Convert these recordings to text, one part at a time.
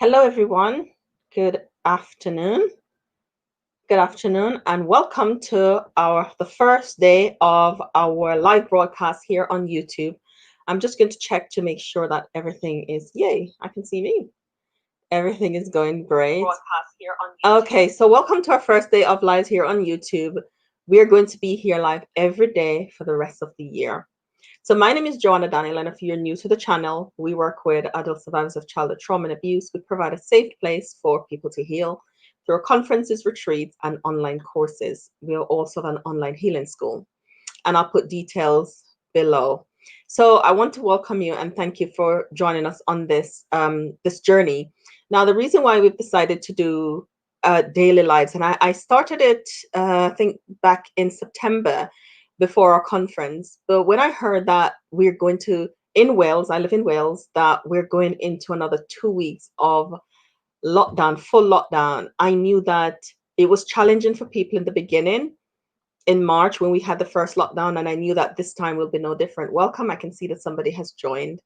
Hello, everyone. Good afternoon. Good afternoon, and welcome to the first day of our live broadcast here on YouTube. I'm just going to check to make sure that everything is yay. I can see me. Everything is going great. Broadcast here on YouTube. Okay, so welcome to our first day of live here on YouTube. We are going to be here live every day for the rest of the year. So my name is Joanna Daniel, and if you're new to the channel, we work with adult survivors of childhood trauma and abuse. We provide a safe place for people to heal through conferences, retreats, and online courses. We also have an online healing school, and I'll put details below. So I want to welcome you and thank you for joining us on this journey. Now, the reason why we've decided to do daily lives, and I started it, I think, back in September before our conference. But when I heard that we're going to in Wales, I live in Wales, that we're going into another 2 weeks of lockdown, full lockdown, I knew that it was challenging for people in the beginning in March when we had the first lockdown, and I knew that this time will be no different. Welcome. I can see that somebody has joined.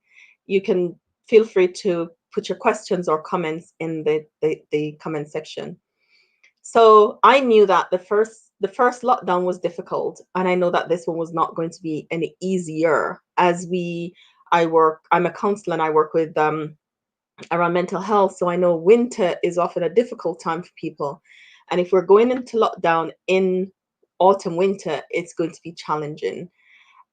You can feel free to put your questions or comments in the comment section. So I knew that the first lockdown was difficult, and I know that this one was not going to be any easier. I'm a counselor and I work with around mental health, so I know winter is often a difficult time for people, and if we're going into lockdown in autumn winter, it's going to be challenging.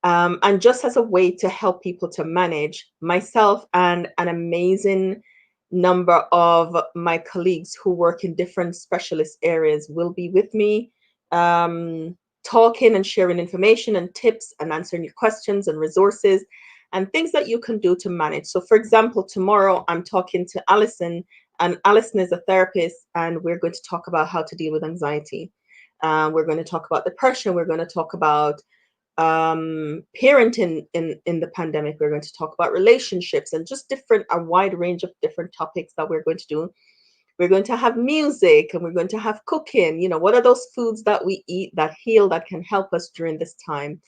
And just as a way to help people to manage, myself and an amazing number of my colleagues who work in different specialist areas will be with me, talking and sharing information and tips and answering your questions and resources and things that you can do to manage. So, for example, tomorrow I'm talking to Alison, and Alison is a therapist, and we're going to talk about how to deal with anxiety. We're going to talk about depression. We're going to talk about parenting in the pandemic. We're going to talk about relationships and just a wide range of different topics that we're going to do. We're going to have music and we're going to have cooking. What are those foods that we eat that heal, that can help us during this time?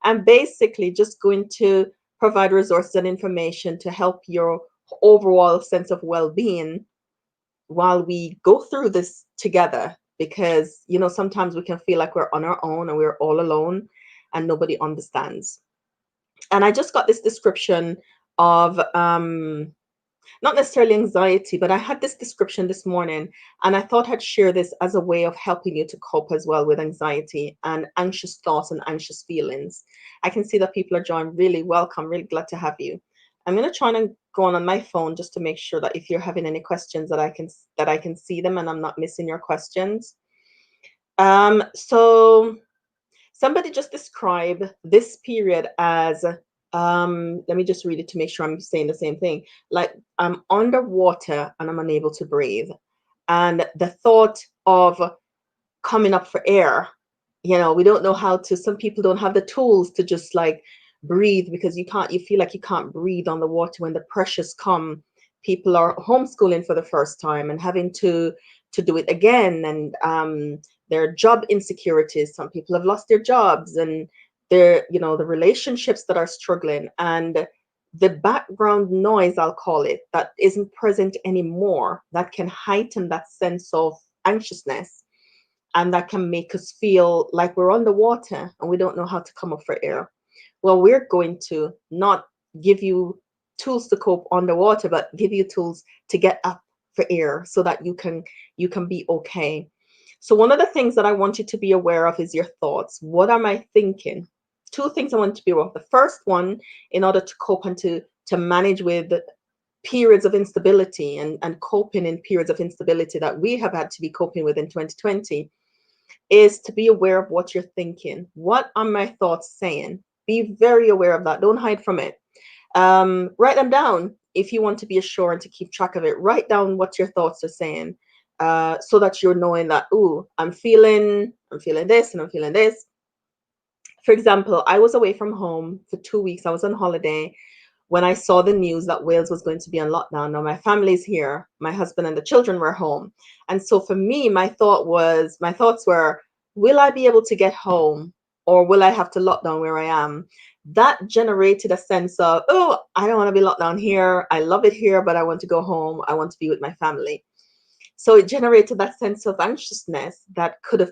And basically just going to provide resources and information to help your overall sense of well-being while we go through this together, because sometimes we can feel like we're on our own and we're all alone and nobody understands. And I just got this description of not necessarily anxiety, but I had this description this morning, and I thought I'd share this as a way of helping you to cope as well with anxiety and anxious thoughts and anxious feelings. I can see that people are joining. Really welcome, really glad to have you. I'm going to try and go on my phone just to make sure that if you're having any questions that I can see them and I'm not missing your questions. So somebody just described this period as, let me just read it to make sure I'm saying the same thing. Like, I'm underwater and I'm unable to breathe. And the thought of coming up for air, we don't know how to, some people don't have the tools to just like breathe, because you feel like you can't breathe on the water when the pressures come. People are homeschooling for the first time and having to do it again, and their job insecurities. Some people have lost their jobs, and the relationships that are struggling, and the background noise, I'll call it, that isn't present anymore, that can heighten that sense of anxiousness, and that can make us feel like we're underwater and we don't know how to come up for air. Well, we're going to not give you tools to cope underwater, but give you tools to get up for air so that you can be okay. So one of the things that I want you to be aware of is your thoughts. What am I thinking? Two things I want to be aware of. The first one, in order to cope and to manage with periods of instability and coping in periods of instability that we have had to be coping with in 2020, is to be aware of what you're thinking. What are my thoughts saying? Be very aware of that. Don't hide from it. Write them down if you want to be assured and to keep track of it. Write down what your thoughts are saying, so that you're knowing that, ooh, I'm feeling this and I'm feeling this. For example, I was away from home for 2 weeks. I was on holiday when I saw the news that Wales was going to be on lockdown. Now my family's here, my husband and the children were home. And so for me, my thoughts were, will I be able to get home, or will I have to lock down where I am? that generated a sense of, oh, I don't want to be locked down here. I love it here, but I want to go home. I want to be with my family. So it generated that sense of anxiousness that could have,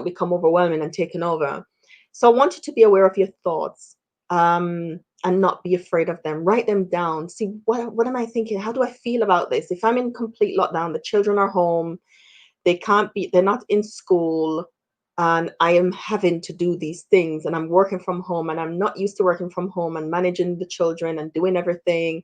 become overwhelming and taken over. So I want you to be aware of your thoughts, and not be afraid of them. Write them down. See, what am I thinking? How do I feel about this? If I'm in complete lockdown, the children are home, they're not in school, and I am having to do these things, and I'm working from home, and I'm not used to working from home and managing the children and doing everything,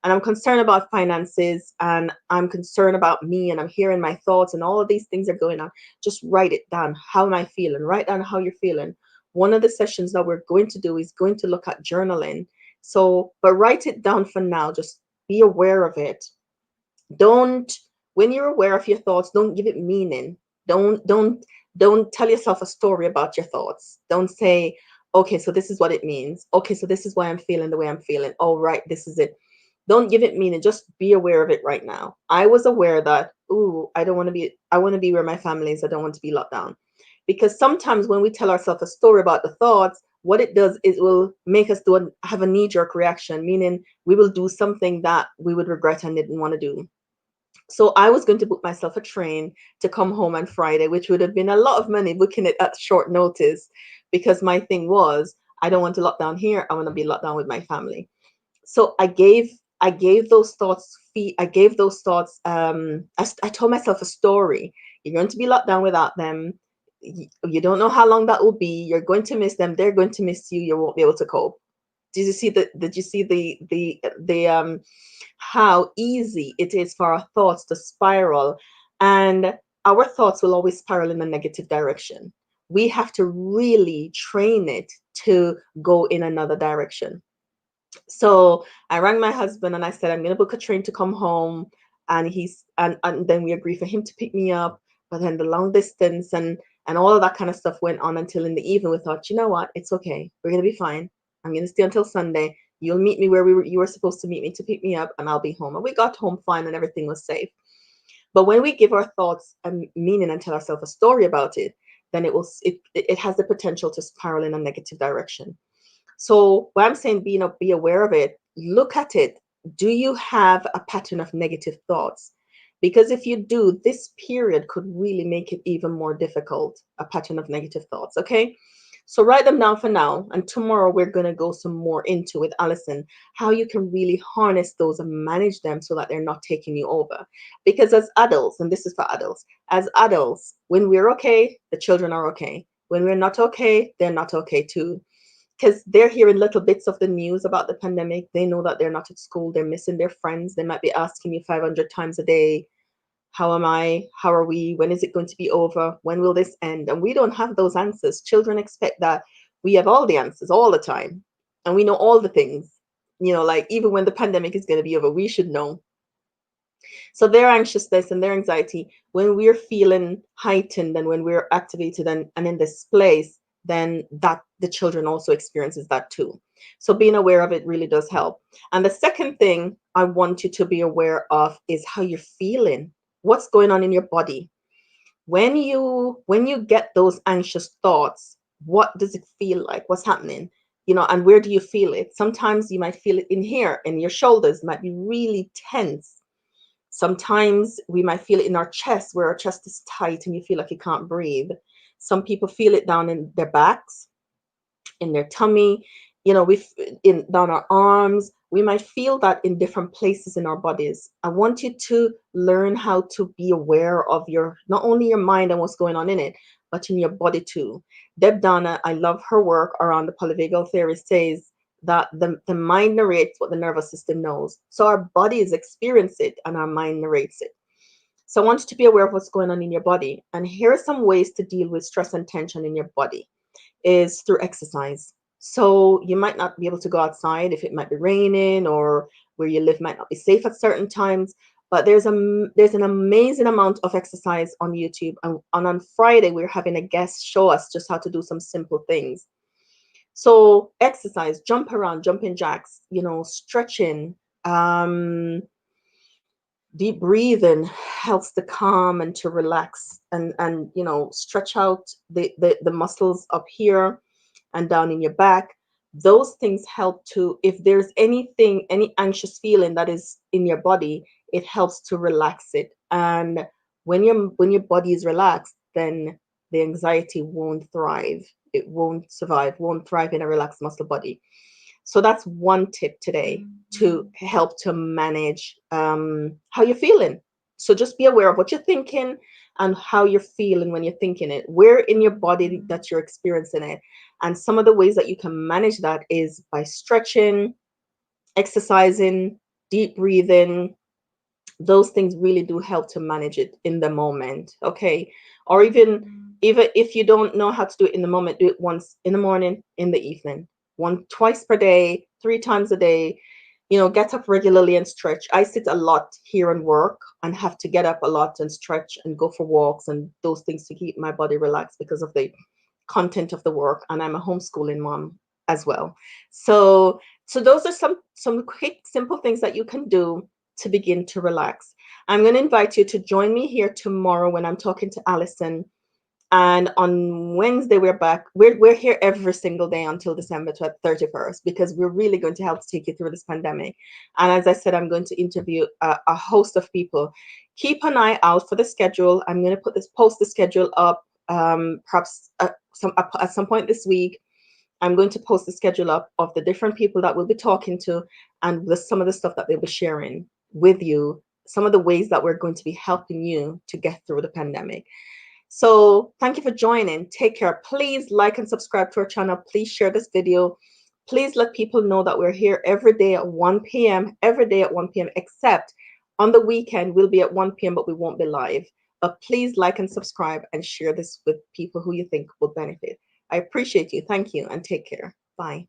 and I'm concerned about finances, and I'm concerned about me, and I'm hearing my thoughts, and all of these things are going on. Just write it down. How am I feeling? Write down how you're feeling. One of the sessions that we're going to do is going to look at journaling. So, but write it down for now. Just be aware of it. Don't, when you're aware of your thoughts, don't give it meaning. Don't don't don't tell yourself a story about your thoughts. Don't say, okay, so this is what it means. Okay, so this is why I'm feeling the way I'm feeling. Oh, right, this is it. Don't give it meaning. Just be aware of it right now. I was aware that, ooh, I want to be where my family is. I don't want to be locked down. Because sometimes when we tell ourselves a story about the thoughts, what it does is it will make us have a knee-jerk reaction, meaning we will do something that we would regret and didn't want to do. So I was going to book myself a train to come home on Friday, which would have been a lot of money booking it at short notice, because my thing was, I don't want to lock down here. I want to be locked down with my family. So I gave those thoughts feet. I gave those thoughts. I told myself a story. You're going to be locked down without them. You don't know how long that will be. You're going to miss them. They're going to miss you. You won't be able to cope. Did you see the how easy it is for our thoughts to spiral, and our thoughts will always spiral in a negative direction. We have to really train it to go in another direction. So I rang my husband and I said, I'm going to book a train to come home. And then we agreed for him to pick me up. But then the long distance and all of that kind of stuff went on until in the evening we thought, you know what? It's okay. We're going to be fine. I'm going to stay until Sunday. You'll meet me where you were supposed to meet me to pick me up, and I'll be home. And we got home fine and everything was safe. But when we give our thoughts a meaning and tell ourselves a story about it, then it has the potential to spiral in a negative direction. So what I'm saying, be aware of it. Look at it. Do you have a pattern of negative thoughts? Because if you do, this period could really make it even more difficult, a pattern of negative thoughts. Okay. So write them down for now. And tomorrow we're going to go some more into with Allison, how you can really harness those and manage them so that they're not taking you over. Because as adults, and this is for adults, as adults, when we're okay, the children are okay. When we're not okay, they're not okay too, because they're hearing little bits of the news about the pandemic. They know that they're not at school, they're missing their friends. They might be asking you 500 times a day, how am I? How are we? When is it going to be over? When will this end? And we don't have those answers. Children expect that we have all the answers all the time, and we know all the things. Like even when the pandemic is going to be over, we should know. So their anxiousness and their anxiety, when we're feeling heightened and when we're activated and in this place, then that the children also experiences that too. So being aware of it really does help. And the second thing I want you to be aware of is how you're feeling. What's going on in your body? When you get those anxious thoughts, what does it feel like? What's happening? And where do you feel it? Sometimes you might feel it in here, in your shoulders, might be really tense. Sometimes we might feel it in our chest, where our chest is tight and you feel like you can't breathe. Some people feel it down in their backs, in their tummy, we in down our arms. We might feel that in different places in our bodies. I want you to learn how to be aware of your, not only your mind and what's going on in it, but in your body too. Deb Donna, I love her work around the polyvagal theory, says that the mind narrates what the nervous system knows. So our bodies experience it and our mind narrates it. So I want you to be aware of what's going on in your body. And here are some ways to deal with stress and tension in your body is through exercise. So you might not be able to go outside if it might be raining, or where you live might not be safe at certain times. But there's an amazing amount of exercise on YouTube, and on Friday we're having a guest show us just how to do some simple things. So exercise, jump around, jumping jacks, stretching, um, deep breathing helps to calm and to relax, and stretch out the muscles up here and down in your back. those things help to, if there's anything, any anxious feeling that is in your body, it helps to relax it. And when your body is relaxed, then the anxiety won't thrive. It won't survive, won't thrive in a relaxed muscle body. So that's one tip today to help to manage how you're feeling. So just be aware of what you're thinking and how you're feeling when you're thinking it, where in your body that you're experiencing it. And some of the ways that you can manage that is by stretching, exercising, deep breathing. Those things really do help to manage it in the moment. Okay. Or even if you don't know how to do it in the moment, do it once in the morning, in the evening, one twice per day, 3 times a day. Get up regularly and stretch. I sit a lot here and work and have to get up a lot and stretch and go for walks and those things to keep my body relaxed because of the content of the work. And I'm a homeschooling mom as well. So those are some quick simple things that you can do to begin to relax. I'm going to invite you to join me here tomorrow when I'm talking to Allison. And on Wednesday, we're back. We're here every single day until December 31st because we're really going to help to take you through this pandemic. And as I said, I'm going to interview a host of people. Keep an eye out for the schedule. I'm going to post the schedule up perhaps at some point this week. I'm going to post the schedule up of the different people that we'll be talking to and some of the stuff that they'll be sharing with you, some of the ways that we're going to be helping you to get through the pandemic. So thank you for joining. Take care. Please like and subscribe to our channel. Please share this video. Please let people know that we're here every day at 1 p.m. Every day at 1 p.m. except on the weekend, we'll be at 1 p.m., but we won't be live. But please like and subscribe and share this with people who you think will benefit. I appreciate you. Thank you and take care. Bye.